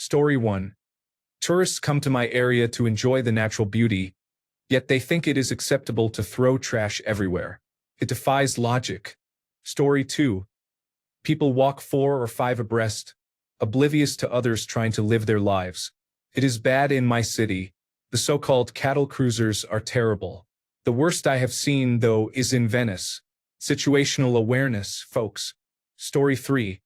Story 1. Tourists come to my area to enjoy the natural beauty, yet they think it is acceptable to throw trash everywhere. It defies logic. Story 2. People walk 4 or 5 abreast, oblivious to others trying to live their lives. It is bad in my city. The so-called cattle cruisers are terrible. The worst I have seen, though, is in Venice. Situational awareness, folks. Story 3.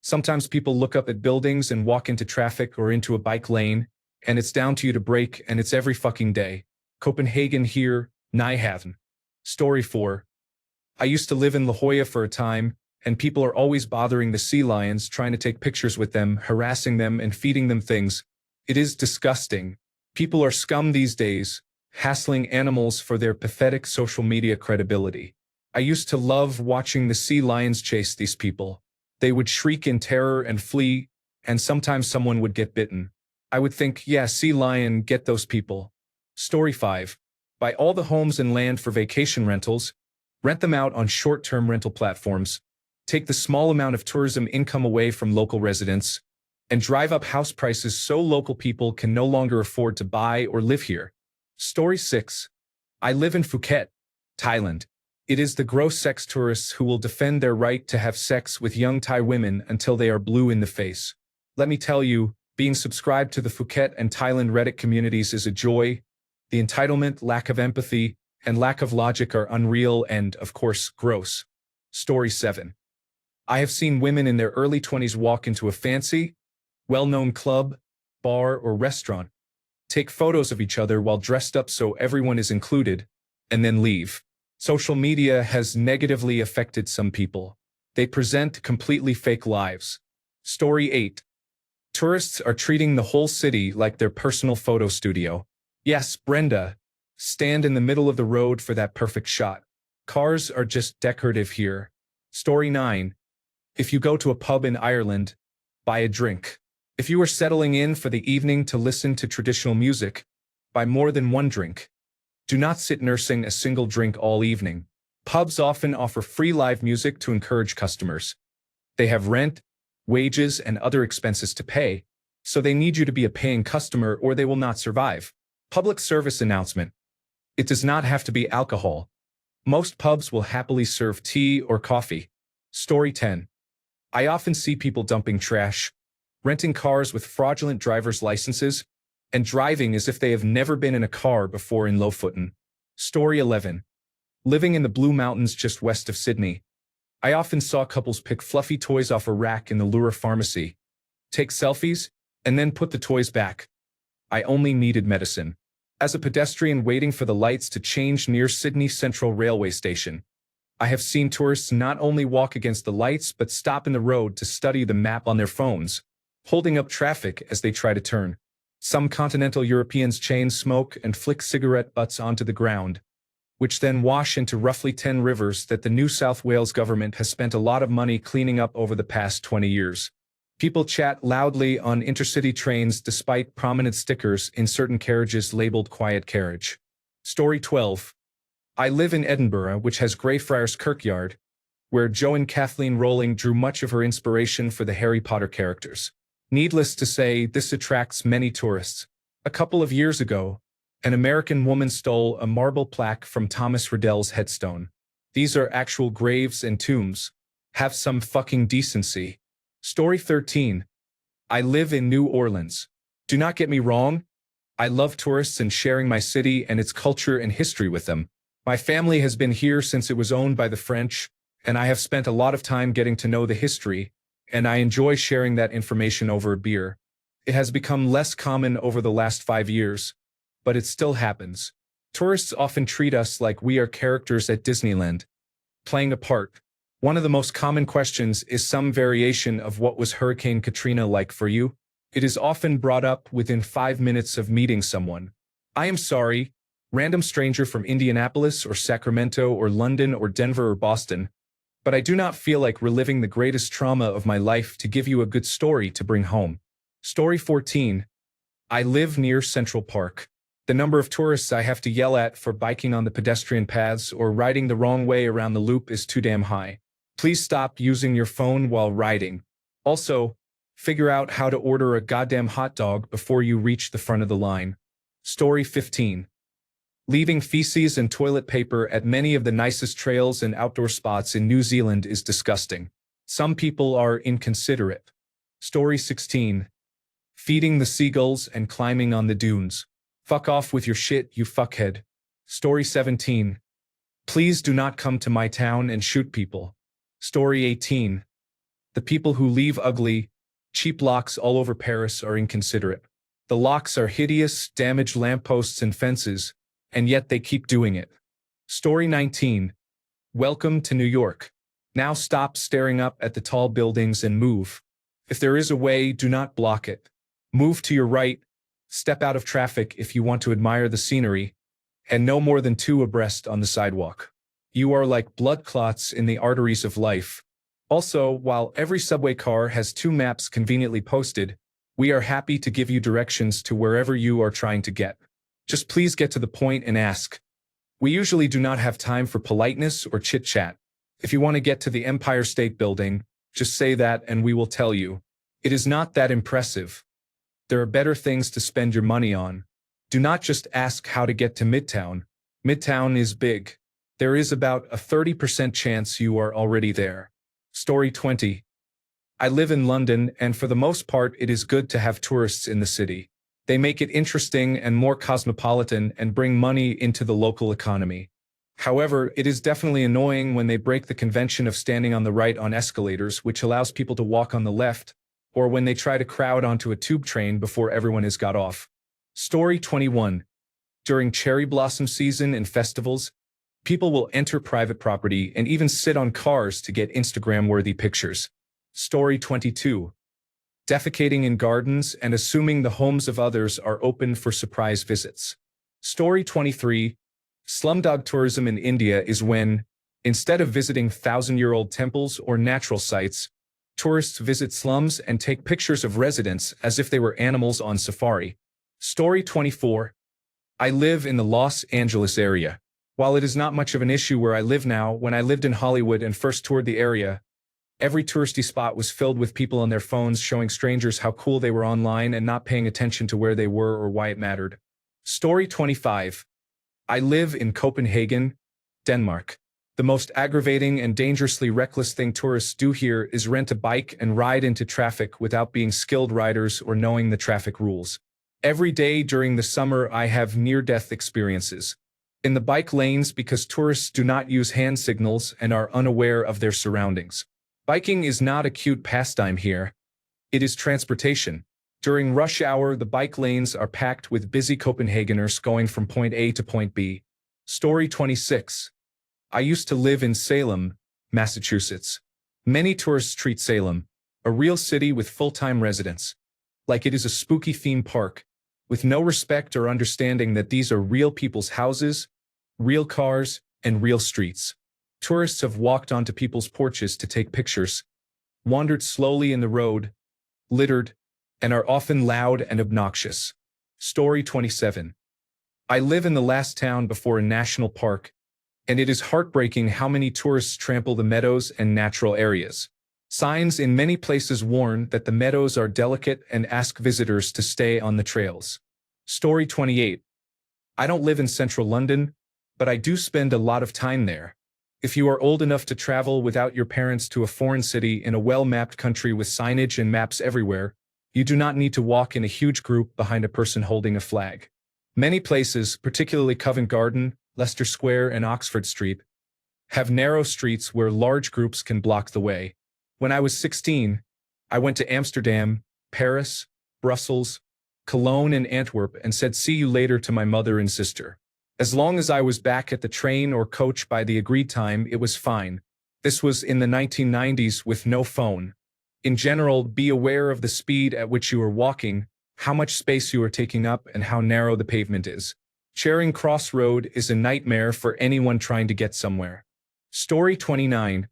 Sometimes people look up at buildings and walk into traffic or into a bike lane, and it's down to you to brake, and it's every fucking day. Copenhagen here, Nijhaven. Story 4. I used to live in La Jolla for a time, and people are always bothering the sea lions, trying to take pictures with them, harassing them, and feeding them things. It is disgusting. People are scum these days, hassling animals for their pathetic social media credibility. I used to love watching the sea lions chase these people. They would shriek in terror and flee, and sometimes someone would get bitten. I would think, yeah, sea lion, get those people. Story 5. Buy all the homes and land for vacation rentals, rent them out on short-term rental platforms, take the small amount of tourism income away from local residents, and drive up house prices so local people can no longer afford to buy or live here. Story 6. I live in Phuket, Thailand. It is the gross sex tourists who will defend their right to have sex with young Thai women until they are blue in the face. Let me tell you, being subscribed to the Phuket and Thailand Reddit communities is a joy. The entitlement, lack of empathy, and lack of logic are unreal and, of course, gross. Story 7. I have seen women in their early 20s walk into a fancy, well-known club, bar, or restaurant, take photos of each other while dressed up so everyone is included, and then leave. Social media has negatively affected some people. They present completely fake lives. Story 8. Tourists are treating the whole city like their personal photo studio. Yes, Brenda, stand in the middle of the road for that perfect shot. Cars are just decorative here. Story 9. If you go to a pub in Ireland, buy a drink. If you are settling in for the evening to listen to traditional music, buy more than one drink. Do not sit nursing a single drink all evening. Pubs often offer free live music to encourage customers. They have rent, wages, and other expenses to pay, so they need you to be a paying customer or they will not survive. Public service announcement. It does not have to be alcohol. Most pubs will happily serve tea or coffee. Story 10. I often see people dumping trash, renting cars with fraudulent driver's licenses, and driving as if they have never been in a car before in Lofoten. Story 11. Living in the Blue Mountains just west of Sydney, I often saw couples pick fluffy toys off a rack in the Lure pharmacy, take selfies, and then put the toys back. I only needed medicine. As a pedestrian waiting for the lights to change near Sydney Central Railway Station, I have seen tourists not only walk against the lights but stop in the road to study the map on their phones, holding up traffic as they try to turn. Some continental Europeans chain smoke and flick cigarette butts onto the ground, which then wash into roughly 10 rivers that the New South Wales government has spent a lot of money cleaning up over the past 20 years. People chat loudly on intercity trains despite prominent stickers in certain carriages labeled Quiet Carriage. Story 12. I live in Edinburgh, which has Greyfriars Kirkyard, where Jo and Kathleen Rowling drew much of her inspiration for the Harry Potter characters. Needless to say, this attracts many tourists. A couple of years ago, an American woman stole a marble plaque from Thomas Riddell's headstone. These are actual graves and tombs. Have some fucking decency. Story 13. I live in New Orleans. Do not get me wrong. I love tourists and sharing my city and its culture and history with them. My family has been here since it was owned by the French, and I have spent a lot of time getting to know the history, and I enjoy sharing that information over a beer. It has become less common over the last 5 years, but it still happens. Tourists often treat us like we are characters at Disneyland, playing a part. One of the most common questions is some variation of what was Hurricane Katrina like for you? It is often brought up within 5 minutes of meeting someone. I am sorry, random stranger from Indianapolis or Sacramento or London or Denver or Boston, but I do not feel like reliving the greatest trauma of my life to give you a good story to bring home. Story 14. I live near Central Park. The number of tourists I have to yell at for biking on the pedestrian paths or riding the wrong way around the loop is too damn high. Please stop using your phone while riding. Also, Figure out how to order a goddamn hot dog before you reach the front of the line. Story 15. Leaving feces and toilet paper at many of the nicest trails and outdoor spots in New Zealand is disgusting. Some people are inconsiderate. Story 16. Feeding the seagulls and climbing on the dunes. Fuck off with your shit, you fuckhead. Story 17. Please do not come to my town and shoot people. Story 18. The people who leave ugly, cheap locks all over Paris are inconsiderate. The locks are hideous, damaged lampposts and fences, and yet they keep doing it. Story 19. Welcome to New York. Now stop staring up at the tall buildings and move. If there is a way, do not block it. Move to your right, step out of traffic if you want to admire the scenery, and no more than 2 abreast on the sidewalk. You are like blood clots in the arteries of life. Also, while every subway car has 2 maps conveniently posted, we are happy to give you directions to wherever you are trying to get. Just please get to the point and ask. We usually do not have time for politeness or chit-chat. If you want to get to the Empire State Building, just say that and we will tell you. It is not that impressive. There are better things to spend your money on. Do not just ask how to get to Midtown. Midtown is big. There is about a 30% chance you are already there. Story 20. I live in London, and for the most part it is good to have tourists in the city. They make it interesting and more cosmopolitan and bring money into the local economy. However, it is definitely annoying when they break the convention of standing on the right on escalators, which allows people to walk on the left, or when they try to crowd onto a tube train before everyone has got off. Story 21. During cherry blossom season and festivals, people will enter private property and even sit on cars to get Instagram-worthy pictures. Story 22. Defecating in gardens and assuming the homes of others are open for surprise visits. Story 23. Slumdog tourism in India is when, instead of visiting thousand-year-old temples or natural sites, tourists visit slums and take pictures of residents as if they were animals on safari. Story 24. I live in the Los Angeles area. While it is not much of an issue where I live now, when I lived in Hollywood and first toured the area, every touristy spot was filled with people on their phones showing strangers how cool they were online and not paying attention to where they were or why it mattered. Story 25. I live in Copenhagen, Denmark. The most aggravating and dangerously reckless thing tourists do here is rent a bike and ride into traffic without being skilled riders or knowing the traffic rules. Every day during the summer I have near-death experiences in the bike lanes because tourists do not use hand signals and are unaware of their surroundings. Biking is not a cute pastime here. It is transportation. During rush hour, the bike lanes are packed with busy Copenhageners going from point A to point B. Story 26. I used to live in Salem, Massachusetts. Many tourists treat Salem, a real city with full-time residents, like it is a spooky theme park, with no respect or understanding that these are real people's houses, real cars, and real streets. Tourists have walked onto people's porches to take pictures, wandered slowly in the road, littered, and are often loud and obnoxious. Story 27. I live in the last town before a national park, and it is heartbreaking how many tourists trample the meadows and natural areas. Signs in many places warn that the meadows are delicate and ask visitors to stay on the trails. Story 28. I don't live in central London, but I do spend a lot of time there. If you are old enough to travel without your parents to a foreign city in a well-mapped country with signage and maps everywhere, you do not need to walk in a huge group behind a person holding a flag. Many places, particularly Covent Garden, Leicester Square, and Oxford Street, have narrow streets where large groups can block the way. When I was 16, I went to Amsterdam, Paris, Brussels, Cologne, and Antwerp and said see you later to my mother and sister. As long as I was back at the train or coach by the agreed time, it was fine. This was in the 1990s with no phone. In general, be aware of the speed at which you are walking, how much space you are taking up, and how narrow the pavement is. Charing Cross Road is a nightmare for anyone trying to get somewhere. Story 29.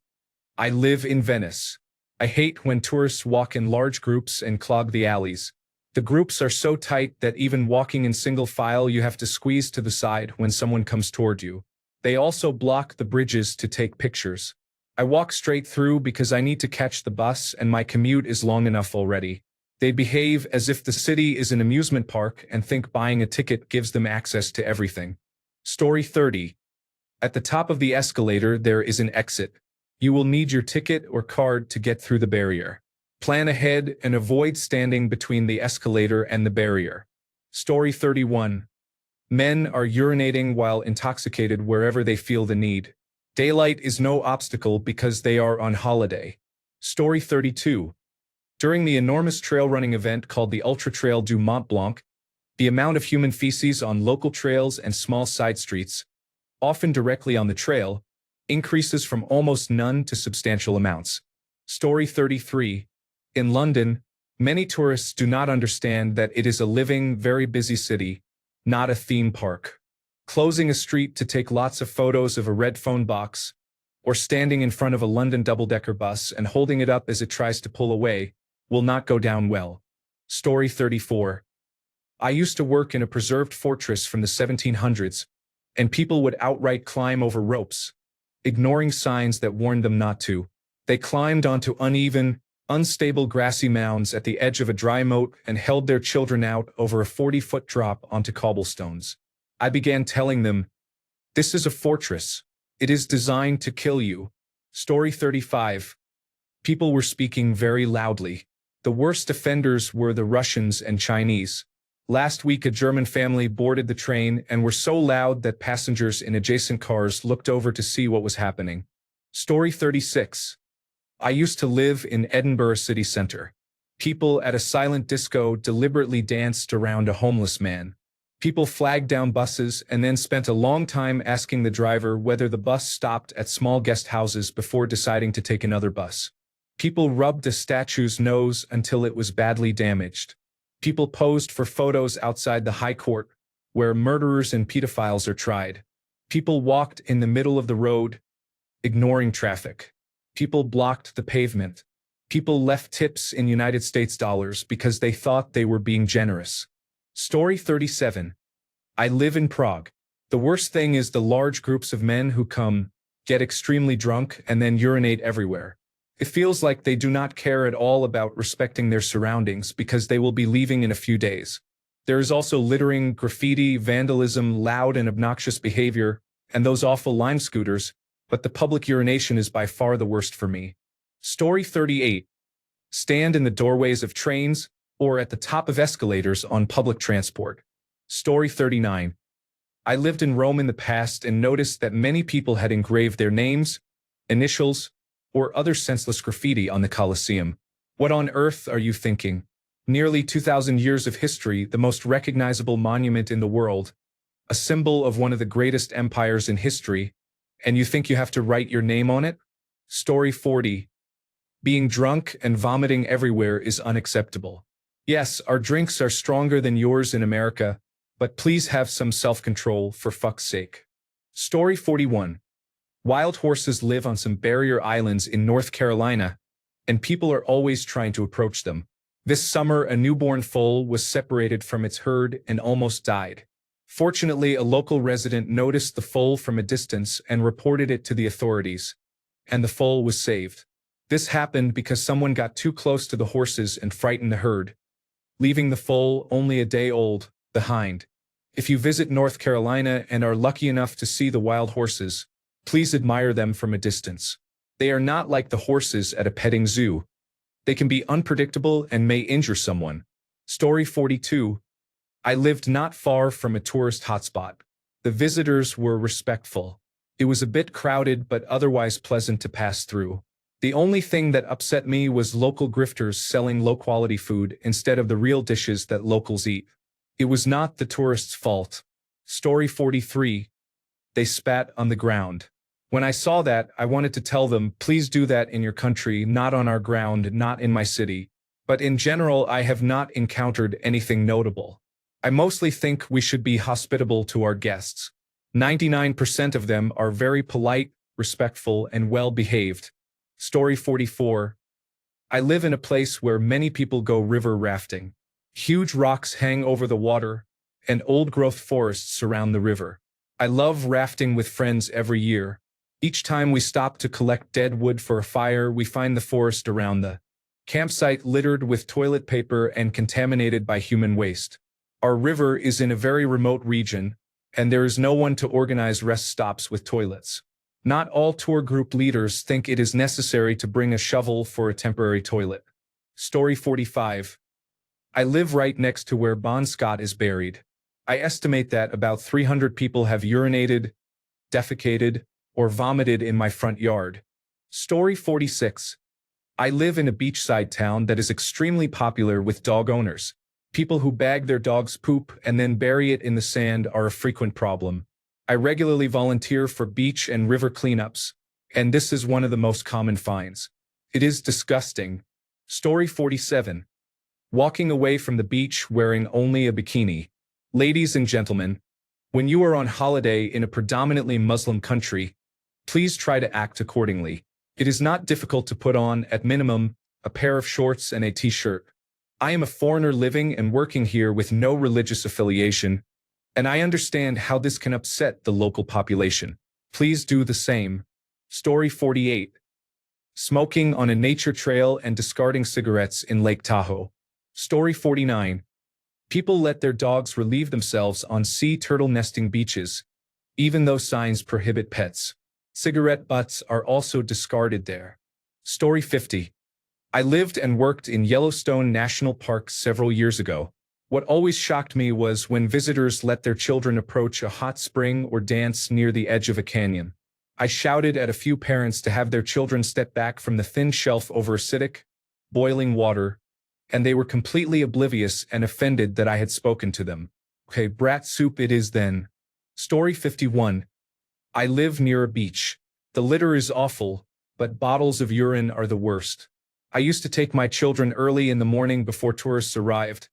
I live in Venice. I hate when tourists walk in large groups and clog the alleys. The groups are so tight that even walking in single file you have to squeeze to the side when someone comes toward you. They also block the bridges to take pictures. I walk straight through because I need to catch the bus and my commute is long enough already. They behave as if the city is an amusement park and think buying a ticket gives them access to everything. Story 30. At the top of the escalator, there is an exit. You will need your ticket or card to get through the barrier. Plan ahead and avoid standing between the escalator and the barrier. Story 31. Men are urinating while intoxicated wherever they feel the need. Daylight is no obstacle because they are on holiday. Story 32. During the enormous trail running event called the Ultra Trail du Mont Blanc, the amount of human feces on local trails and small side streets, often directly on the trail, increases from almost none to substantial amounts. Story 33. In London, many tourists do not understand that it is a living, very busy city, not a theme park. Closing a street to take lots of photos of a red phone box, or standing in front of a London double-decker bus and holding it up as it tries to pull away, will not go down well. Story 34. I used to work in a preserved fortress from the 1700s, and people would outright climb over ropes, ignoring signs that warned them not to. They climbed onto uneven, unstable grassy mounds at the edge of a dry moat and held their children out over a 40-foot drop onto cobblestones. I began telling them, "This is a fortress. It is designed to kill you." Story 35. People were speaking very loudly. The worst offenders were the Russians and Chinese. Last week, a German family boarded the train and were so loud that passengers in adjacent cars looked over to see what was happening. Story 36. I used to live in Edinburgh city centre. People at a silent disco deliberately danced around a homeless man. People flagged down buses and then spent a long time asking the driver whether the bus stopped at small guest houses before deciding to take another bus. People rubbed a statue's nose until it was badly damaged. People posed for photos outside the High Court, where murderers and pedophiles are tried. People walked in the middle of the road, ignoring traffic. People blocked the pavement. People left tips in United States dollars because they thought they were being generous. Story 37. I live in Prague. The worst thing is the large groups of men who come, get extremely drunk, and then urinate everywhere. It feels like they do not care at all about respecting their surroundings because they will be leaving in a few days. There is also littering, graffiti, vandalism, loud and obnoxious behavior, and those awful lime scooters, but the public urination is by far the worst for me. Story 38. Stand in the doorways of trains or at the top of escalators on public transport. Story 39. I lived in Rome in the past and noticed that many people had engraved their names, initials, or other senseless graffiti on the Colosseum. What on earth are you thinking? Nearly 2,000 years of history, the most recognizable monument in the world, a symbol of one of the greatest empires in history, and you think you have to write your name on it? Story 40. Being drunk and vomiting everywhere is unacceptable. Yes, our drinks are stronger than yours in America, but please have some self-control for fuck's sake. Story 41. Wild horses live on some barrier islands in North Carolina, and people are always trying to approach them. This summer, a newborn foal was separated from its herd and almost died. Fortunately, a local resident noticed the foal from a distance and reported it to the authorities, and the foal was saved. This happened because someone got too close to the horses and frightened the herd, leaving the foal, only a day old, behind. If you visit North Carolina and are lucky enough to see the wild horses, please admire them from a distance. They are not like the horses at a petting zoo. They can be unpredictable and may injure someone. Story 42. I lived not far from a tourist hotspot. The visitors were respectful. It was a bit crowded but otherwise pleasant to pass through. The only thing that upset me was local grifters selling low-quality food instead of the real dishes that locals eat. It was not the tourists' fault. Story 43. They spat on the ground. When I saw that, I wanted to tell them, please do that in your country, not on our ground, not in my city. But in general, I have not encountered anything notable. I mostly think we should be hospitable to our guests. 99% of them are very polite, respectful, and well-behaved. Story 44. I live in a place where many people go river rafting. Huge rocks hang over the water, and old-growth forests surround the river. I love rafting with friends every year. Each time we stop to collect dead wood for a fire, we find the forest around the campsite littered with toilet paper and contaminated by human waste. Our river is in a very remote region, and there is no one to organize rest stops with toilets. Not all tour group leaders think it is necessary to bring a shovel for a temporary toilet. Story 45. I live right next to where Bon Scott is buried. I estimate that about 300 people have urinated, defecated, or vomited in my front yard. Story 46. I live in a beachside town that is extremely popular with dog owners. People who bag their dog's poop and then bury it in the sand are a frequent problem. I regularly volunteer for beach and river cleanups, and this is one of the most common finds. It is disgusting. Story 47. Walking away from the beach wearing only a bikini. Ladies and gentlemen, when you are on holiday in a predominantly Muslim country, please try to act accordingly. It is not difficult to put on, at minimum, a pair of shorts and a t-shirt. I am a foreigner living and working here with no religious affiliation, and I understand how this can upset the local population. Please do the same. Story 48. Smoking on a nature trail and discarding cigarettes in Lake Tahoe. Story 49. People let their dogs relieve themselves on sea turtle nesting beaches, even though signs prohibit pets. Cigarette butts are also discarded there. Story 50. I lived and worked in Yellowstone National Park several years ago. What always shocked me was when visitors let their children approach a hot spring or dance near the edge of a canyon. I shouted at a few parents to have their children step back from the thin shelf over acidic, boiling water, and they were completely oblivious and offended that I had spoken to them. Okay, brat soup it is then. Story 51. I live near a beach. The litter is awful, but bottles of urine are the worst. I used to take my children early in the morning before tourists arrived,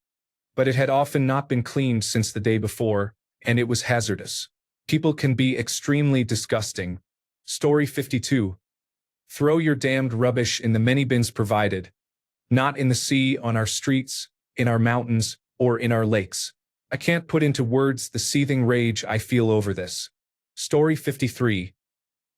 but it had often not been cleaned since the day before, and it was hazardous. People can be extremely disgusting. Story 52. Throw your damned rubbish in the many bins provided. Not in the sea, on our streets, in our mountains, or in our lakes. I can't put into words the seething rage I feel over this. Story 53.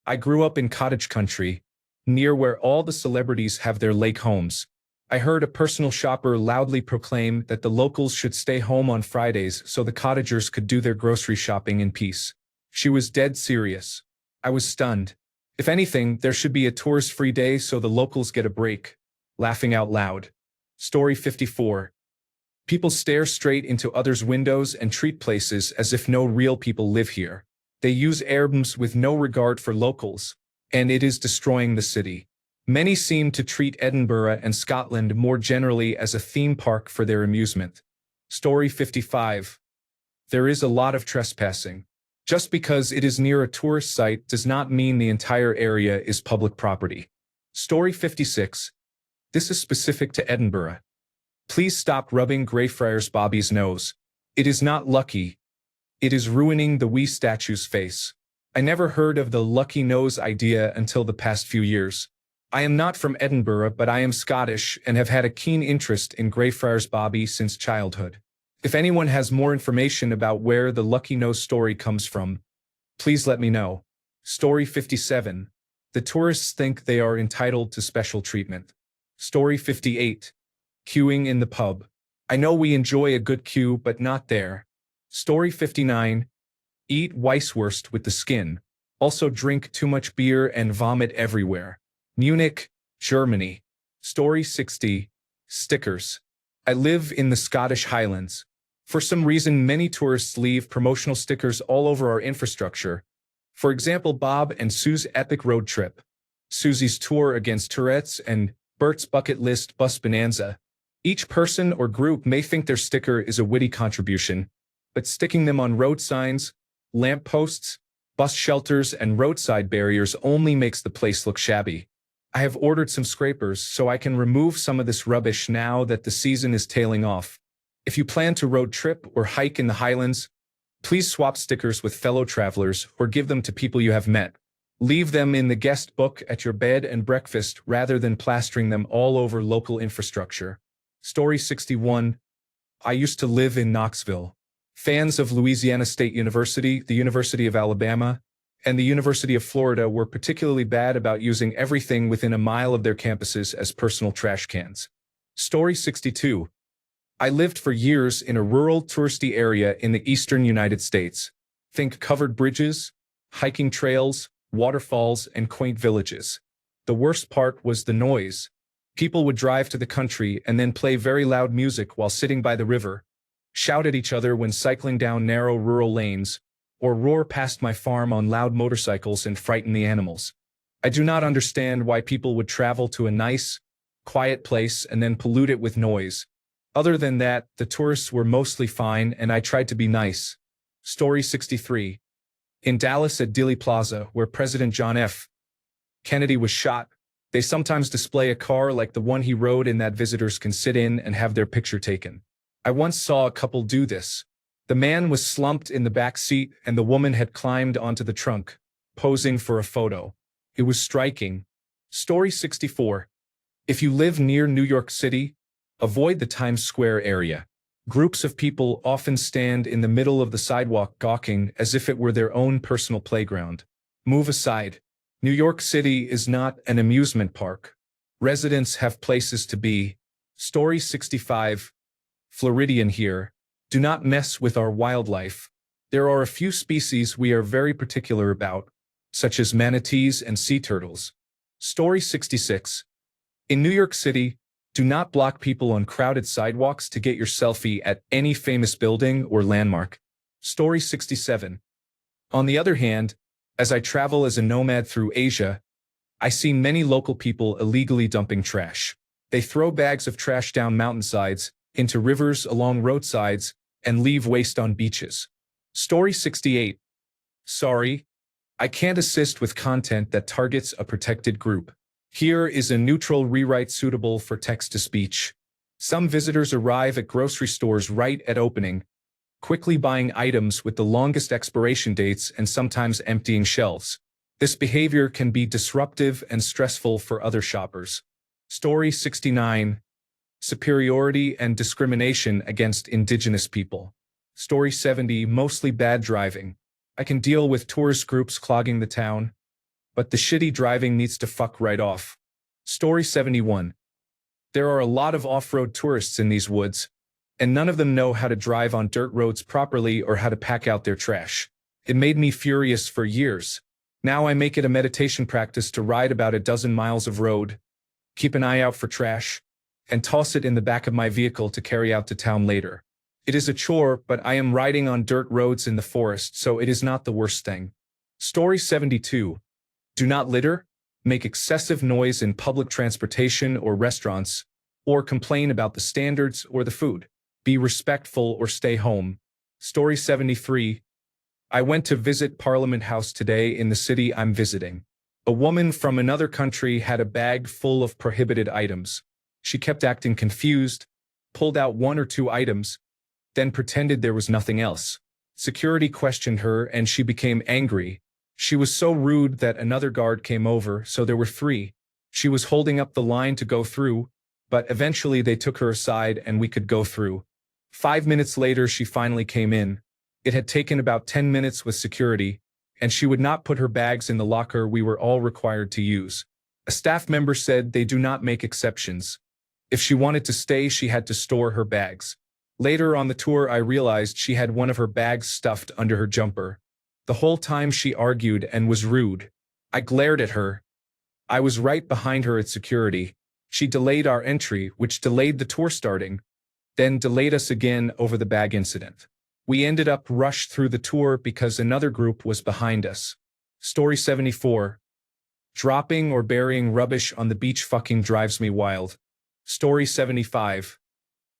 I grew up in cottage country, near where all the celebrities have their lake homes. I heard a personal shopper loudly proclaim that the locals should stay home on Fridays so the cottagers could do their grocery shopping in peace. She was dead serious. I was stunned. If anything, there should be a tourist-free day so the locals get a break. Laughing out loud. Story 54. People stare straight into others' windows and treat places as if no real people live here. They use Airbnbs with no regard for locals, and it is destroying the city. Many seem to treat Edinburgh and Scotland more generally as a theme park for their amusement. Story 55. There is a lot of trespassing. Just because it is near a tourist site does not mean the entire area is public property. Story 56. This is specific to Edinburgh. Please stop rubbing Greyfriars Bobby's nose. It is not lucky. It is ruining the wee statue's face. I never heard of the lucky nose idea until the past few years. I am not from Edinburgh, but I am Scottish and have had a keen interest in Greyfriars Bobby since childhood. If anyone has more information about where the lucky nose story comes from, please let me know. Story 57. The tourists think they are entitled to special treatment. Story 58. Queuing in the pub. I know we enjoy a good queue, but not there. Story 59. Eat Weisswurst with the skin. Also drink too much beer and vomit everywhere. Munich, Germany. Story 60. Stickers. I live in the Scottish Highlands. For some reason, many tourists leave promotional stickers all over our infrastructure. For example, Bob and Sue's epic road trip, Susie's tour against Tourette's, and Bert's bucket list bus bonanza. Each person or group may think their sticker is a witty contribution, but sticking them on road signs, lamp posts, bus shelters, and roadside barriers only makes the place look shabby. I have ordered some scrapers so I can remove some of this rubbish now that the season is tailing off. If you plan to road trip or hike in the Highlands, please swap stickers with fellow travelers or give them to people you have met. Leave them in the guest book at your bed and breakfast rather than plastering them all over local infrastructure. Story 61. I used to live in Knoxville. Fans of Louisiana State University, the University of Alabama, and the University of Florida were particularly bad about using everything within a mile of their campuses as personal trash cans. Story 62. I lived for years in a rural touristy area in the eastern United States. Think covered bridges, hiking trails, waterfalls, and quaint villages. The worst part was the noise. People would drive to the country and then play very loud music while sitting by the river, shout at each other when cycling down narrow rural lanes, or roar past my farm on loud motorcycles and frighten the animals. I do not understand why people would travel to a nice, quiet place and then pollute it with noise. Other than that, the tourists were mostly fine and I tried to be nice. Story 63. In Dallas at Dealey Plaza, where President John F. Kennedy was shot, they sometimes display a car like the one he rode in that visitors can sit in and have their picture taken. I once saw a couple do this. The man was slumped in the back seat and the woman had climbed onto the trunk, posing for a photo. It was striking. Story 64. If you live near New York City, avoid the Times Square area. Groups of people often stand in the middle of the sidewalk gawking as if it were their own personal playground. Move aside. New York City is not an amusement park. Residents have places to be. Story 65. Floridian here. Do not mess with our wildlife. There are a few species we are very particular about, such as manatees and sea turtles. Story 66. In New York City, do not block people on crowded sidewalks to get your selfie at any famous building or landmark. Story 67. On the other hand, as I travel as a nomad through Asia, I see many local people illegally dumping trash. They throw bags of trash down mountainsides, into rivers along roadsides, and leave waste on beaches. Story 68. Sorry, I can't assist with content that targets a protected group. Here is a neutral rewrite suitable for text-to-speech. Some visitors arrive at grocery stores right at opening, quickly buying items with the longest expiration dates and sometimes emptying shelves. This behavior can be disruptive and stressful for other shoppers. Story 69. Superiority and discrimination against indigenous people. Story 70. Mostly bad driving. I can deal with tourist groups clogging the town, but the shitty driving needs to fuck right off. Story 71. There are a lot of off-road tourists in these woods, and none of them know how to drive on dirt roads properly or how to pack out their trash. It made me furious for years. Now I make it a meditation practice to ride about a dozen miles of road, keep an eye out for trash, and toss it in the back of my vehicle to carry out to town later. It is a chore, but I am riding on dirt roads in the forest, so it is not the worst thing. Story 72. Do not litter, make excessive noise in public transportation or restaurants, or complain about the standards or the food. Be respectful or stay home. Story 73. I went to visit Parliament House today in the city I'm visiting. A woman from another country had a bag full of prohibited items. She kept acting confused, pulled out one or two items, then pretended there was nothing else. Security questioned her and she became angry. She was so rude that another guard came over, so there were three. She was holding up the line to go through, but eventually they took her aside and we could go through. 5 minutes later, she finally came in. It had taken about 10 minutes with security, and she would not put her bags in the locker we were all required to use. A staff member said they do not make exceptions. If she wanted to stay, she had to store her bags. Later on the tour, I realized she had one of her bags stuffed under her jumper. The whole time she argued and was rude. I glared at her. I was right behind her at security. She delayed our entry, which delayed the tour starting, then delayed us again over the bag incident. We ended up rushed through the tour because another group was behind us. Story 74. Dropping or burying rubbish on the beach fucking drives me wild. Story 75.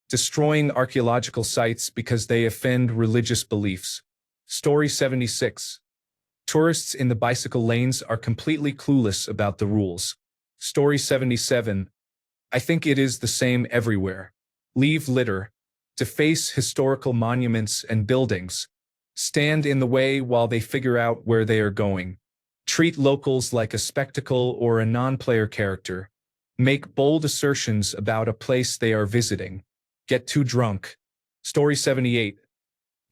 Destroying archaeological sites because they offend religious beliefs. Story 76. Tourists in the bicycle lanes are completely clueless about the rules. Story 77. I think it is the same everywhere. Leave litter. Deface historical monuments and buildings. Stand in the way while they figure out where they are going. Treat locals like a spectacle or a non-player character. Make bold assertions about a place they are visiting. Get too drunk. Story 78.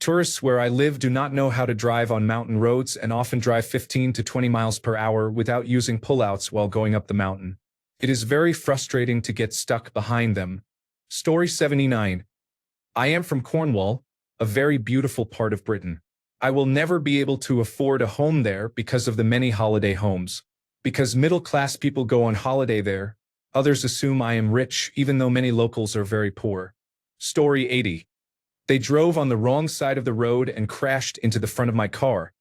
Tourists where I live do not know how to drive on mountain roads and often drive 15 to 20 miles per hour without using pullouts while going up the mountain. It is very frustrating to get stuck behind them. Story 79. I am from Cornwall, a very beautiful part of Britain. I will never be able to afford a home there because of the many holiday homes. Because middle-class people go on holiday there, others assume I am rich even though many locals are very poor. Story 80. They drove on the wrong side of the road and crashed into the front of my car.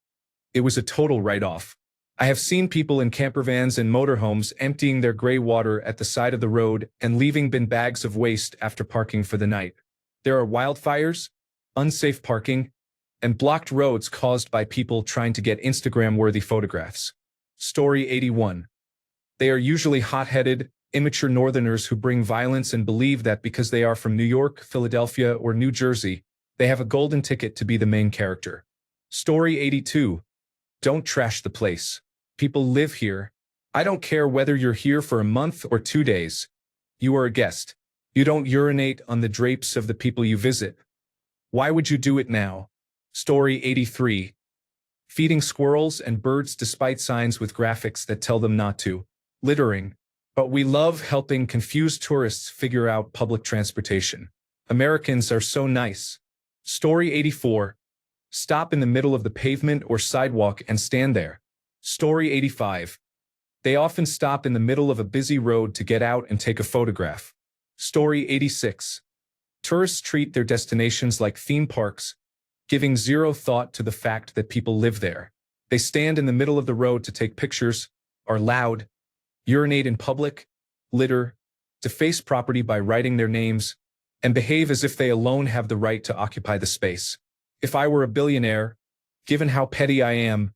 It was a total write-off. I have seen people in campervans and motorhomes emptying their gray water at the side of the road and leaving bin bags of waste after parking for the night. There are wildfires, unsafe parking, and blocked roads caused by people trying to get Instagram-worthy photographs. Story 81. They are usually hot-headed, immature northerners who bring violence and believe that because they are from New York, Philadelphia, or New Jersey, they have a golden ticket to be the main character. Story 82. Don't trash the place. People live here. I don't care whether you're here for a month or 2 days. You are a guest. You don't urinate on the drapes of the people you visit. Why would you do it now? Story 83. Feeding squirrels and birds despite signs with graphics that tell them not to. Littering. But we love helping confused tourists figure out public transportation. Americans are so nice. Story 84. Stop in the middle of the pavement or sidewalk and stand there. Story 85. They often stop in the middle of a busy road to get out and take a photograph. Story 86. Tourists treat their destinations like theme parks, giving zero thought to the fact that people live there. They stand in the middle of the road to take pictures, are loud, urinate in public, litter, deface property by writing their names, and behave as if they alone have the right to occupy the space. If I were a billionaire, given how petty I am,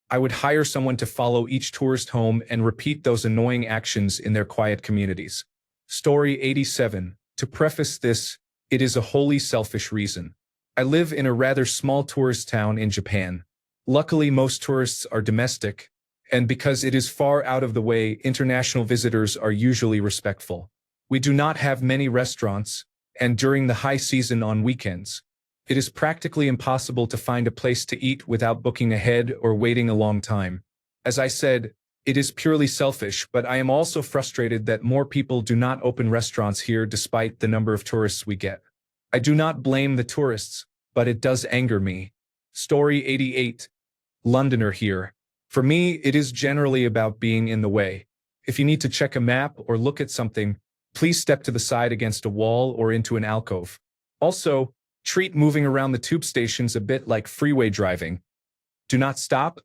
I would hire someone to follow each tourist home and repeat those annoying actions in their quiet communities. Story 87. To preface this, it is a wholly selfish reason. I live in a rather small tourist town in Japan. Luckily, most tourists are domestic, and because it is far out of the way, international visitors are usually respectful. We do not have many restaurants, and during the high season on weekends, it is practically impossible to find a place to eat without booking ahead or waiting a long time. As I said, it is purely selfish, but I am also frustrated that more people do not open restaurants here despite the number of tourists we get. I do not blame the tourists, but it does anger me. Story 88. Londoner here. For me, it is generally about being in the way. If you need to check a map or look at something, please step to the side against a wall or into an alcove. Also, treat moving around the tube stations a bit like freeway driving. Do not stop,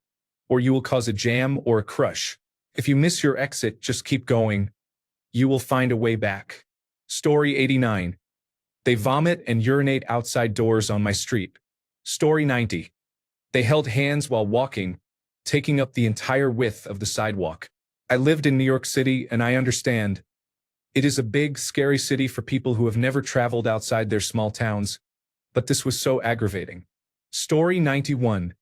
or you will cause a jam or a crush. If you miss your exit, just keep going. You will find a way back. Story 89. They vomit and urinate outside doors on my street. Story 90. They held hands while walking, taking up the entire width of the sidewalk. I lived in New York City and I understand. It is a big, scary city for people who have never traveled outside their small towns, but this was so aggravating. Story 91.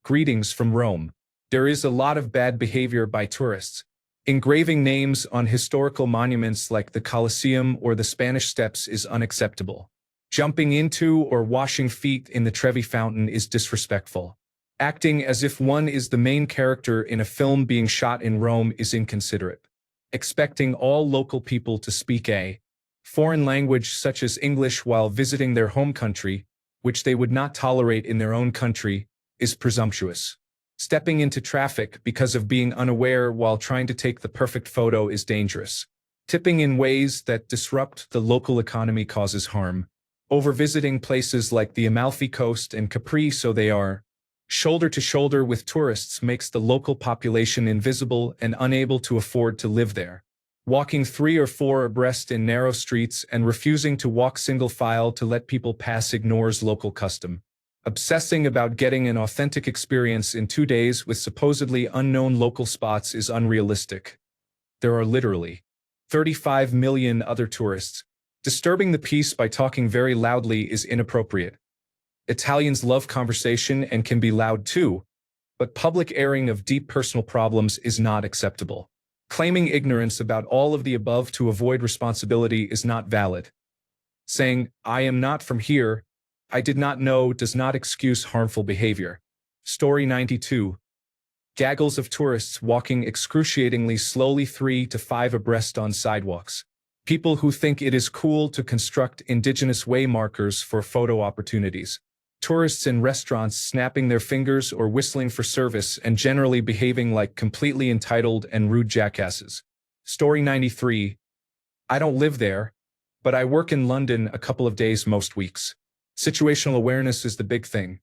Greetings from Rome. There is a lot of bad behavior by tourists. Engraving names on historical monuments like the Colosseum or the Spanish Steps is unacceptable. Jumping into or washing feet in the Trevi Fountain is disrespectful. Acting as if one is the main character in a film being shot in Rome is inconsiderate. Expecting all local people to speak a foreign language such as English while visiting their home country, which they would not tolerate in their own country, is presumptuous. Stepping into traffic because of being unaware while trying to take the perfect photo is dangerous. Tipping in ways that disrupt the local economy causes harm. Overvisiting places like the Amalfi Coast and Capri so they are shoulder to shoulder with tourists makes the local population invisible and unable to afford to live there. Walking 3 or 4 abreast in narrow streets and refusing to walk single file to let people pass ignores local custom. Obsessing about getting an authentic experience in 2 days with supposedly unknown local spots is unrealistic. There are literally 35 million other tourists. Disturbing the peace by talking very loudly is inappropriate. Italians love conversation and can be loud too, but public airing of deep personal problems is not acceptable. Claiming ignorance about all of the above to avoid responsibility is not valid. Saying, "I am not from here," I did not know does not excuse harmful behavior. Story 92. Gaggles of tourists walking excruciatingly slowly 3 to 5 abreast on sidewalks. People who think it is cool to construct indigenous way markers for photo opportunities. Tourists in restaurants snapping their fingers or whistling for service and generally behaving like completely entitled and rude jackasses. Story 93. I don't live there, but I work in London a couple of days most weeks. Situational awareness is the big thing.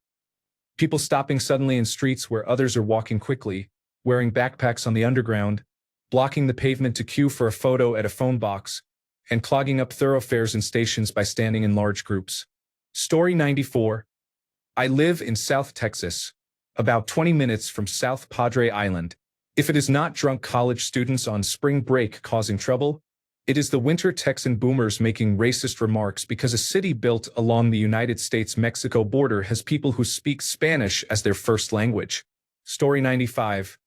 People stopping suddenly in streets where others are walking quickly, wearing backpacks on the underground, blocking the pavement to queue for a photo at a phone box, and clogging up thoroughfares and stations by standing in large groups. Story 94. I live in South Texas, about 20 minutes from South Padre Island. If it is not drunk college students on spring break causing trouble, it is the winter Texan boomers making racist remarks because a city built along the United States-Mexico border has people who speak Spanish as their first language. Story 95.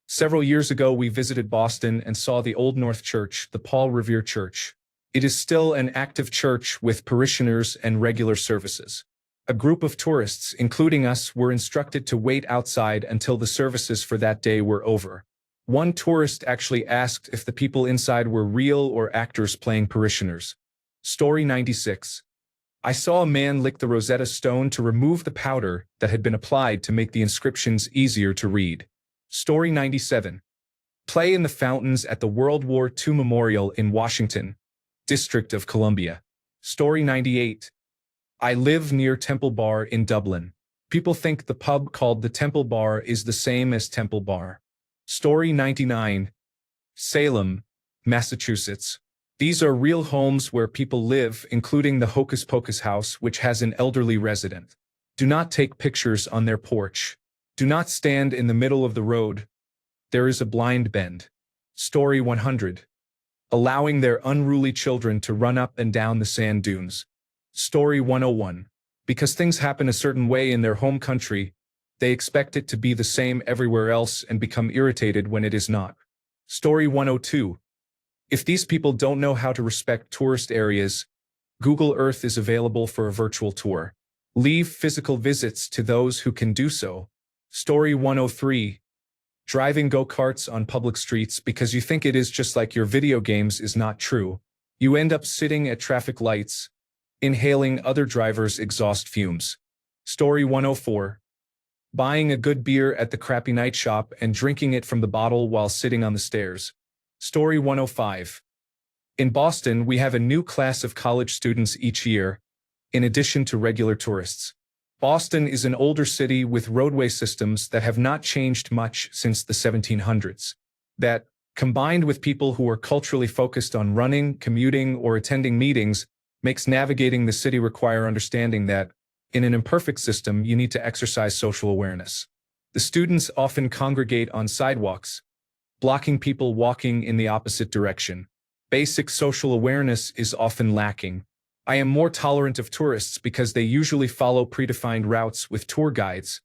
Several years ago we visited Boston and saw the Old North Church, the Paul Revere Church. It is still an active church with parishioners and regular services. A group of tourists, including us, were instructed to wait outside until the services for that day were over. One tourist actually asked if the people inside were real or actors playing parishioners. Story 96. I saw a man lick the Rosetta Stone to remove the powder that had been applied to make the inscriptions easier to read. Story 97. Play in the fountains at the World War II Memorial in Washington, District of Columbia. Story 98. I live near Temple Bar in Dublin. People think the pub called the Temple Bar is the same as Temple Bar. Story 99. Salem, Massachusetts. These are real homes where people live, including the Hocus Pocus house, which has an elderly resident. Do not take pictures on their porch. Do not stand in the middle of the road. There is a blind bend. Story 100. Allowing their unruly children to run up and down the sand dunes. Story 101. Because things happen a certain way in their home country, they expect it to be the same everywhere else and become irritated when it is not. Story 102. If these people don't know how to respect tourist areas, Google Earth is available for a virtual tour. Leave physical visits to those who can do so. Story 103. Driving go-karts on public streets because you think it is just like your video games is not true. You end up sitting at traffic lights, inhaling other drivers' exhaust fumes. Story 104. Buying a good beer at the crappy night shop and drinking it from the bottle while sitting on the stairs. Story 105. In Boston, we have a new class of college students each year, in addition to regular tourists. Boston is an older city with roadway systems that have not changed much since the 1700s. That, combined with people who are culturally focused on running, commuting, or attending meetings, makes navigating the city require understanding that, in an imperfect system, you need to exercise social awareness. The students often congregate on sidewalks, blocking people walking in the opposite direction. Basic social awareness is often lacking. I am more tolerant of tourists because they usually follow predefined routes with tour guides,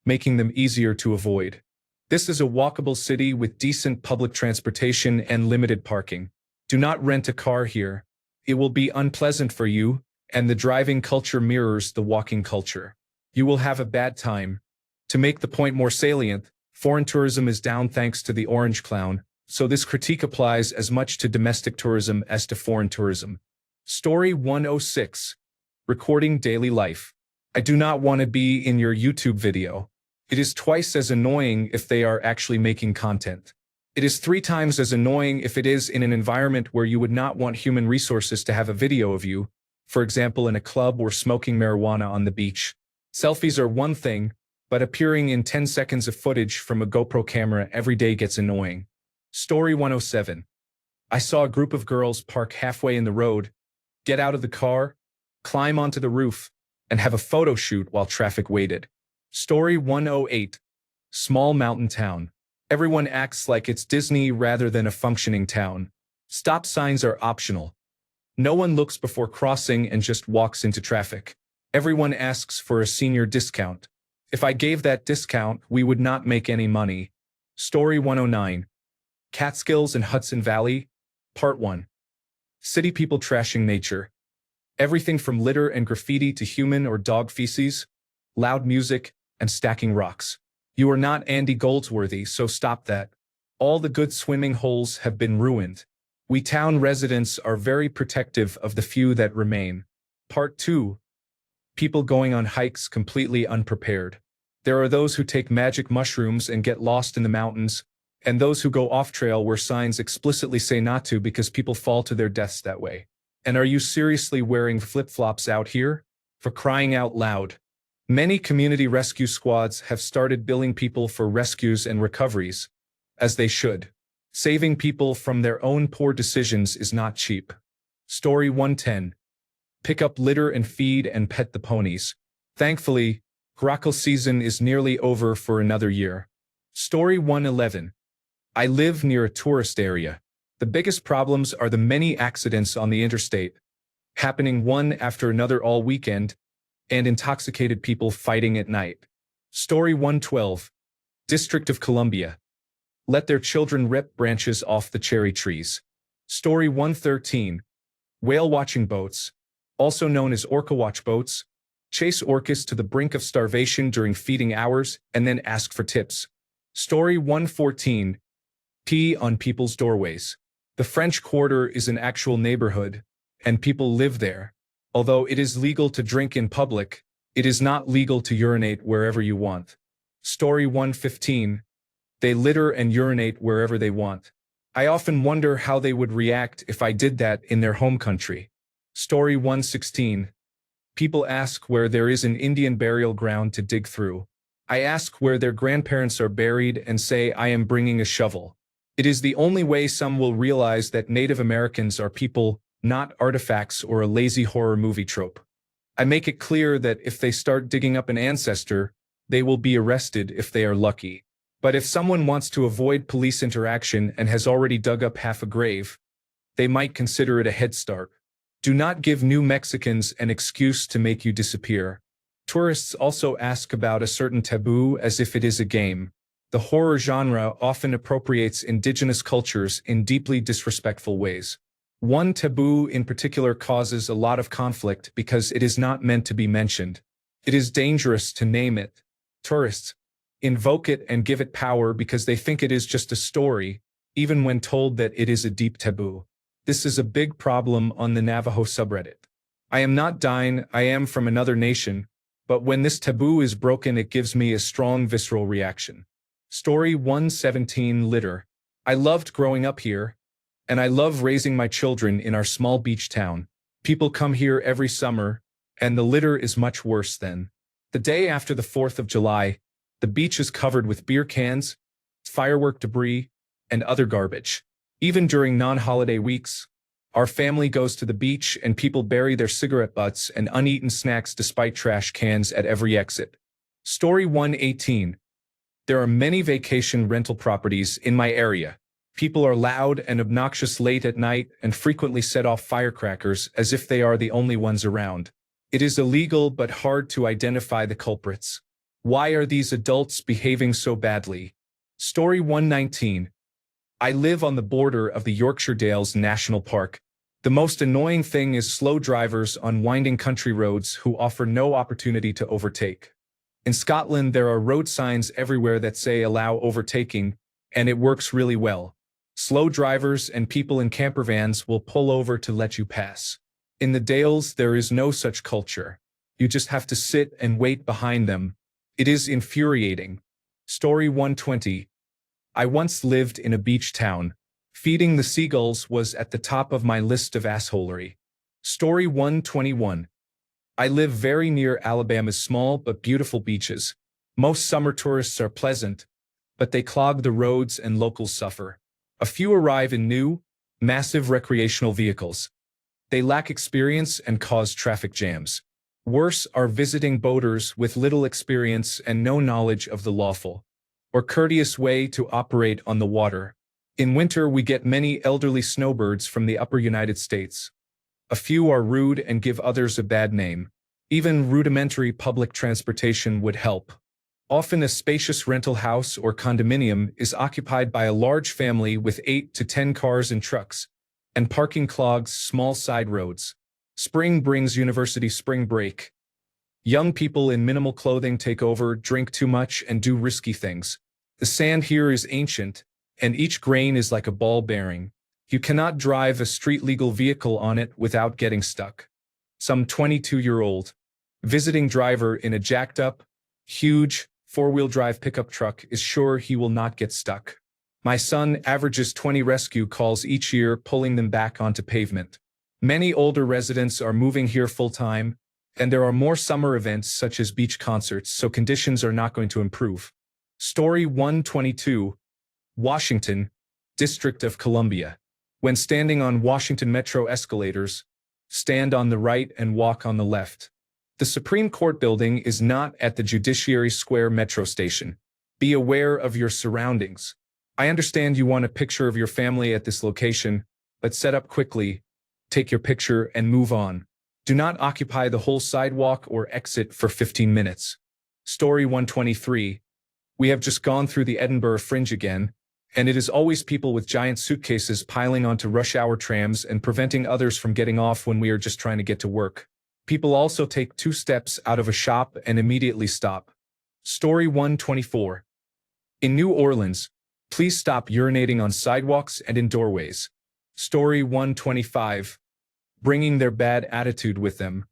making them easier to avoid. This is a walkable city with decent public transportation and limited parking. Do not rent a car here. It will be unpleasant for you, and the driving culture mirrors the walking culture. You will have a bad time. To make the point more salient, foreign tourism is down thanks to the orange clown, so this critique applies as much to domestic tourism as to foreign tourism. Story 106. Recording daily life. I do not want to be in your YouTube video. It is twice as annoying if they are actually making content. It is 3 times as annoying if it is in an environment where you would not want human resources to have a video of you, for example in a club or smoking marijuana on the beach. Selfies are one thing, but appearing in 10 seconds of footage from a GoPro camera every day gets annoying. Story 107. I saw a group of girls park halfway in the road, get out of the car, climb onto the roof, and have a photo shoot while traffic waited. Story 108. Small mountain town. Everyone acts like it's Disney rather than a functioning town. Stop signs are optional. No one looks before crossing and just walks into traffic. Everyone asks for a senior discount. If I gave that discount, we would not make any money. Story 109. Catskills and Hudson Valley, Part 1. City people trashing nature. Everything from litter and graffiti to human or dog feces, loud music, and stacking rocks. You are not Andy Goldsworthy, so stop that. All the good swimming holes have been ruined. We town residents are very protective of the few that remain. Part 2. People going on hikes completely unprepared. There are those who take magic mushrooms and get lost in the mountains, and those who go off-trail where signs explicitly say not to because people fall to their deaths that way. And are you seriously wearing flip-flops out here? For crying out loud. Many community rescue squads have started billing people for rescues and recoveries, as they should. Saving people from their own poor decisions is not cheap. Story 110. Pick up litter and feed and pet the ponies. Thankfully, grackle season is nearly over for another year. Story 111. I live near a tourist area. The biggest problems are the many accidents on the interstate, happening one after another all weekend, and intoxicated people fighting at night. Story 112. District of Columbia. Let their children rip branches off the cherry trees. Story 113. Whale-watching boats, also known as orca watch boats, chase orcas to the brink of starvation during feeding hours and then ask for tips. Story 114. Pee on people's doorways. The French Quarter is an actual neighborhood, and people live there. Although it is legal to drink in public, it is not legal to urinate wherever you want. Story 115. They litter and urinate wherever they want. I often wonder how they would react if I did that in their home country. Story 116. People ask where there is an Indian burial ground to dig through. I ask where their grandparents are buried and say I am bringing a shovel. It is the only way some will realize that Native Americans are people, not artifacts or a lazy horror movie trope. I make it clear that if they start digging up an ancestor, they will be arrested if they are lucky. But if someone wants to avoid police interaction and has already dug up half a grave, they might consider it a head start. Do not give New Mexicans an excuse to make you disappear. Tourists also ask about a certain taboo as if it is a game. The horror genre often appropriates indigenous cultures in deeply disrespectful ways. One taboo in particular causes a lot of conflict because it is not meant to be mentioned. It is dangerous to name it. Tourists invoke it and give it power because they think it is just a story, even when told that it is a deep taboo. This is a big problem on the Navajo subreddit. I am not dying, I am from another nation, but when this taboo is broken it gives me a strong visceral reaction. Story 117. Litter. I loved growing up here, and I love raising my children in our small beach town. People come here every summer, and the litter is much worse than. The day after the 4th of July, the beach is covered with beer cans, firework debris, and other garbage. Even during non-holiday weeks, our family goes to the beach and people bury their cigarette butts and uneaten snacks despite trash cans at every exit. Story 118. There are many vacation rental properties in my area. People are loud and obnoxious late at night and frequently set off firecrackers as if they are the only ones around. It is illegal but hard to identify the culprits. Why are these adults behaving so badly? Story 119. I live on the border of the Yorkshire Dales National Park. The most annoying thing is slow drivers on winding country roads who offer no opportunity to overtake. In Scotland, there are road signs everywhere that say allow overtaking, and it works really well. Slow drivers and people in camper vans will pull over to let you pass. In the Dales, there is no such culture. You just have to sit and wait behind them. It is infuriating. Story 120. I once lived in a beach town. Feeding the seagulls was at the top of my list of assholery. Story 121. I live very near Alabama's small but beautiful beaches. Most summer tourists are pleasant, but they clog the roads and locals suffer. A few arrive in new, massive recreational vehicles. They lack experience and cause traffic jams. Worse are visiting boaters with little experience and no knowledge of the lawful or courteous way to operate on the water. In winter, we get many elderly snowbirds from the upper United States. A few are rude and give others a bad name. Even rudimentary public transportation would help. Often a spacious rental house or condominium is occupied by a large family with 8 to 10 cars and trucks, and parking clogs small side roads. Spring brings university spring break. Young people in minimal clothing take over, drink too much, and do risky things. The sand here is ancient, and each grain is like a ball bearing. You cannot drive a street-legal vehicle on it without getting stuck. Some 22-year-old visiting driver in a jacked-up, huge, four-wheel drive pickup truck is sure he will not get stuck. My son averages 20 rescue calls each year, pulling them back onto pavement. Many older residents are moving here full-time, and there are more summer events such as beach concerts, so conditions are not going to improve. Story 122, Washington, District of Columbia. When standing on Washington Metro escalators, stand on the right and walk on the left. The Supreme Court building is not at the Judiciary Square Metro station. Be aware of your surroundings. I understand you want a picture of your family at this location, but set up quickly, take your picture, and move on. Do not occupy the whole sidewalk or exit for 15 minutes. Story 123. We have just gone through the Edinburgh Fringe again, and it is always people with giant suitcases piling onto rush hour trams and preventing others from getting off when we are just trying to get to work. People also take 2 steps out of a shop and immediately stop. Story 124. In New Orleans, please stop urinating on sidewalks and in doorways. Story 125. Bringing their bad attitude with them.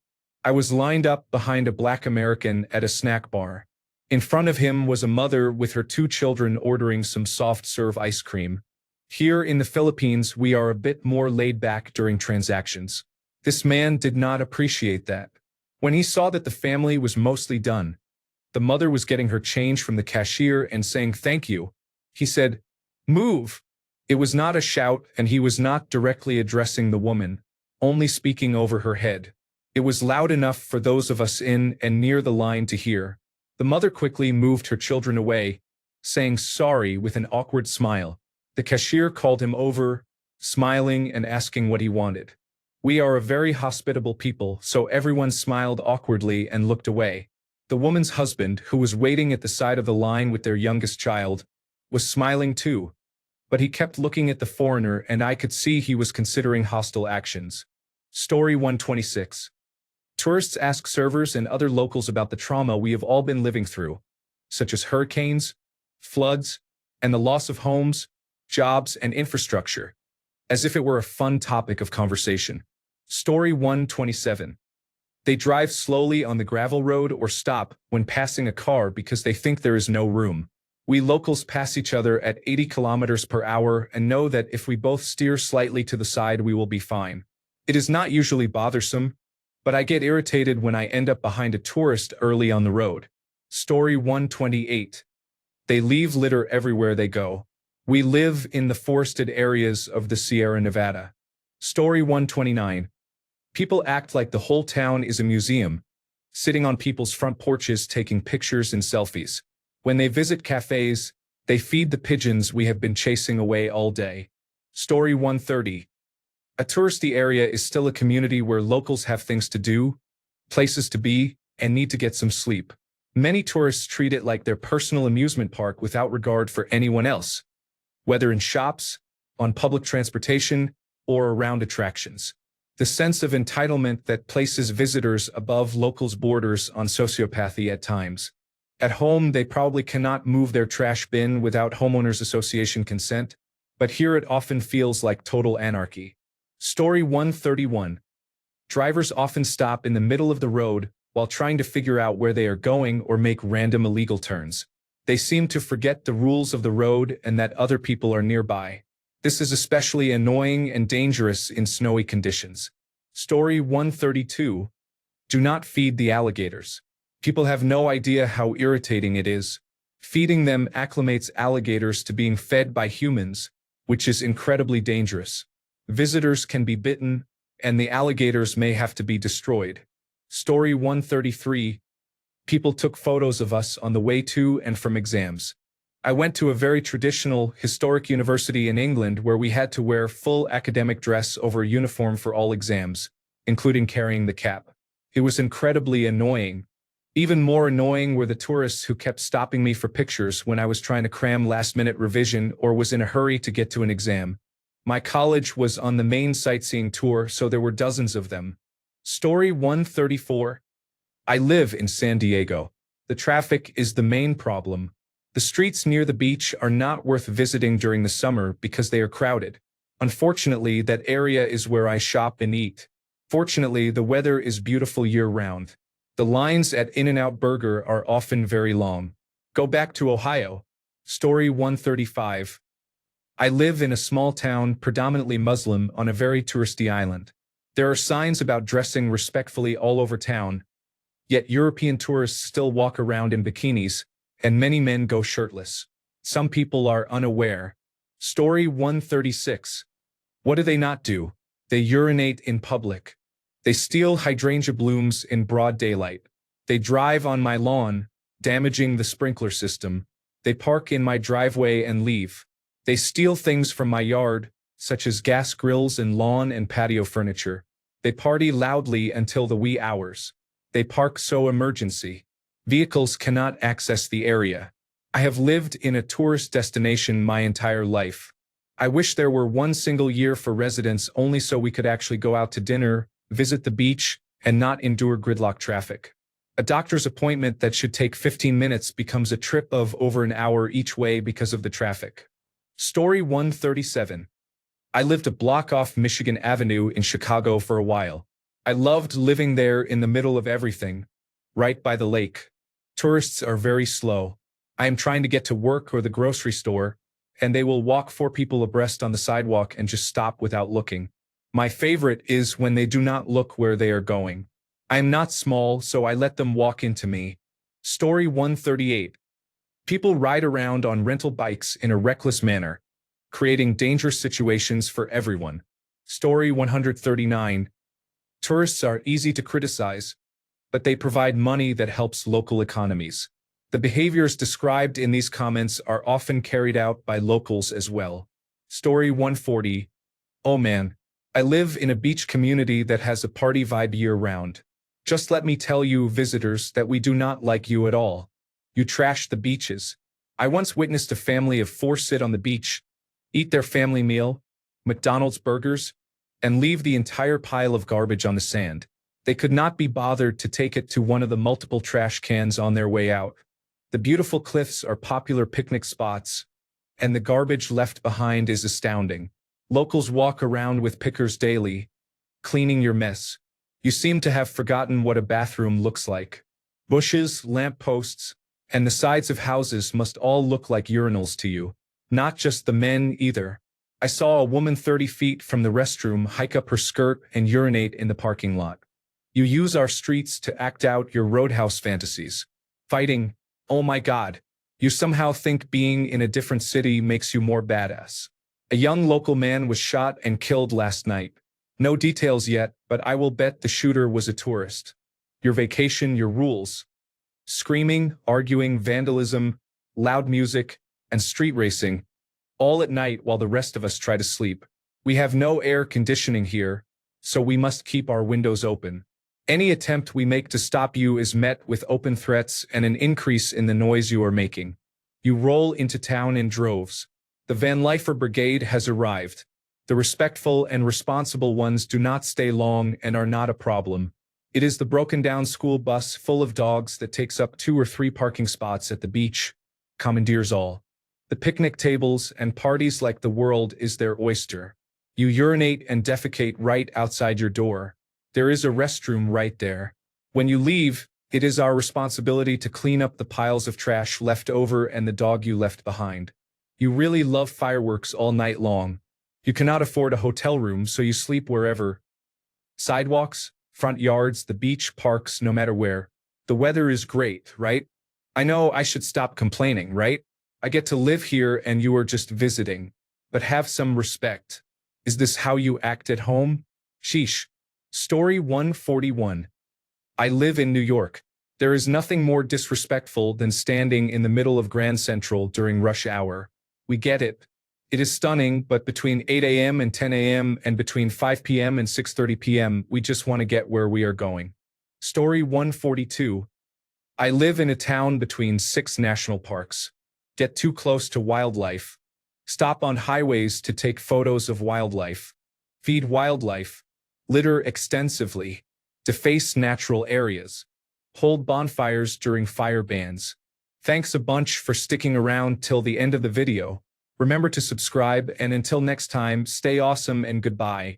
I was lined up behind a black American at a snack bar. In front of him was a mother with her 2 children ordering some soft-serve ice cream. Here in the Philippines, we are a bit more laid back during transactions. This man did not appreciate that. When he saw that the family was mostly done, the mother was getting her change from the cashier and saying thank you, he said, "Move." It was not a shout, and he was not directly addressing the woman, only speaking over her head. It was loud enough for those of us in and near the line to hear. The mother quickly moved her children away, saying sorry with an awkward smile. The cashier called him over, smiling and asking what he wanted. We are a very hospitable people, so everyone smiled awkwardly and looked away. The woman's husband, who was waiting at the side of the line with their youngest child, was smiling too, but he kept looking at the foreigner, and I could see he was considering hostile actions. Story 126. Tourists ask servers and other locals about the trauma we have all been living through, such as hurricanes, floods, and the loss of homes, jobs, and infrastructure, as if it were a fun topic of conversation. Story 127. They drive slowly on the gravel road or stop when passing a car because they think there is no room. We locals pass each other at 80 kilometers per hour and know that if we both steer slightly to the side, we will be fine. It is not usually bothersome, but I get irritated when I end up behind a tourist early on the road. Story 128. They leave litter everywhere they go. We live in the forested areas of the Sierra Nevada. Story 129. People act like the whole town is a museum, sitting on people's front porches taking pictures and selfies. When they visit cafes, they feed the pigeons we have been chasing away all day. Story 130. A touristy area is still a community where locals have things to do, places to be, and need to get some sleep. Many tourists treat it like their personal amusement park without regard for anyone else, whether in shops, on public transportation, or around attractions. The sense of entitlement that places visitors above locals borders on sociopathy at times. At home, they probably cannot move their trash bin without homeowners association consent, but here it often feels like total anarchy. Story 131. Drivers often stop in the middle of the road while trying to figure out where they are going or make random illegal turns. They seem to forget the rules of the road and that other people are nearby. This is especially annoying and dangerous in snowy conditions. Story 132. Do not feed the alligators. People have no idea how irritating it is. Feeding them acclimates alligators to being fed by humans, which is incredibly dangerous. Visitors can be bitten, and the alligators may have to be destroyed. Story 133. People took photos of us on the way to and from exams. I went to a very traditional, historic university in England where we had to wear full academic dress over a uniform for all exams, including carrying the cap. It was incredibly annoying. Even more annoying were the tourists who kept stopping me for pictures when I was trying to cram last-minute revision or was in a hurry to get to an exam. My college was on the main sightseeing tour, so there were dozens of them. Story 134. I live in San Diego. The traffic is the main problem. The streets near the beach are not worth visiting during the summer because they are crowded. Unfortunately, that area is where I shop and eat. Fortunately, the weather is beautiful year-round. The lines at In-N-Out Burger are often very long. Go back to Ohio. Story 135. I live in a small town, predominantly Muslim, on a very touristy island. There are signs about dressing respectfully all over town, yet European tourists still walk around in bikinis, and many men go shirtless. Some people are unaware. Story 136. What do they not do? They urinate in public. They steal hydrangea blooms in broad daylight. They drive on my lawn, damaging the sprinkler system. They park in my driveway and leave. They steal things from my yard, such as gas grills and lawn and patio furniture. They party loudly until the wee hours. They park so emergency. Vehicles cannot access the area. I have lived in a tourist destination my entire life. I wish there were one single year for residents only so we could actually go out to dinner, visit the beach, and not endure gridlock traffic. A doctor's appointment that should take 15 minutes becomes a trip of over an hour each way because of the traffic. Story 137. I lived a block off Michigan Avenue in Chicago for a while. I loved living there in the middle of everything, right by the lake. Tourists are very slow. I am trying to get to work or the grocery store, and they will walk 4 people abreast on the sidewalk and just stop without looking. My favorite is when they do not look where they are going. I am not small, so I let them walk into me. Story 138. People ride around on rental bikes in a reckless manner, creating dangerous situations for everyone. Story 139. Tourists are easy to criticize, but they provide money that helps local economies. The behaviors described in these comments are often carried out by locals as well. Story 140. Oh man, I live in a beach community that has a party vibe year-round. Just let me tell you, visitors, that we do not like you at all. You trash the beaches. I once witnessed a family of 4 sit on the beach, eat their family meal, McDonald's burgers, and leave the entire pile of garbage on the sand. They could not be bothered to take it to one of the multiple trash cans on their way out. The beautiful cliffs are popular picnic spots, and the garbage left behind is astounding. Locals walk around with pickers daily, cleaning your mess. You seem to have forgotten what a bathroom looks like. Bushes, lamp posts, and the sides of houses must all look like urinals to you. Not just the men either. I saw a woman 30 feet from the restroom hike up her skirt and urinate in the parking lot. You use our streets to act out your roadhouse fantasies. Fighting, oh my God. You somehow think being in a different city makes you more badass. A young local man was shot and killed last night. No details yet, but I will bet the shooter was a tourist. Your vacation, your rules. Screaming, arguing, vandalism, loud music, and street racing, all at night while the rest of us try to sleep. We have no air conditioning here, so we must keep our windows open. Any attempt we make to stop you is met with open threats and an increase in the noise you are making. You roll into town in droves. The Van Lifer Brigade has arrived. The respectful and responsible ones do not stay long and are not a problem. It is the broken-down school bus full of dogs that takes up 2 or 3 parking spots at the beach, commandeers all. The picnic tables and parties like the world is their oyster. You urinate and defecate right outside your door. There is a restroom right there. When you leave, it is our responsibility to clean up the piles of trash left over and the dog you left behind. You really love fireworks all night long. You cannot afford a hotel room, so you sleep wherever. Sidewalks, front yards, the beach, parks, no matter where. The weather is great, right? I know I should stop complaining, right? I get to live here and you are just visiting. But have some respect. Is this how you act at home? Sheesh. Story 141. I live in New York. There is nothing more disrespectful than standing in the middle of Grand Central during rush hour. We get it. It is stunning, but between 8 a.m. and 10 a.m. and between 5 p.m. and 6:30 p.m., we just want to get where we are going. Story 142. I live in a town between 6 national parks. Get too close to wildlife. Stop on highways to take photos of wildlife. Feed wildlife. Litter extensively. Deface natural areas. Hold bonfires during fire bans. Thanks a bunch for sticking around till the end of the video. Remember to subscribe, and until next time, stay awesome and goodbye.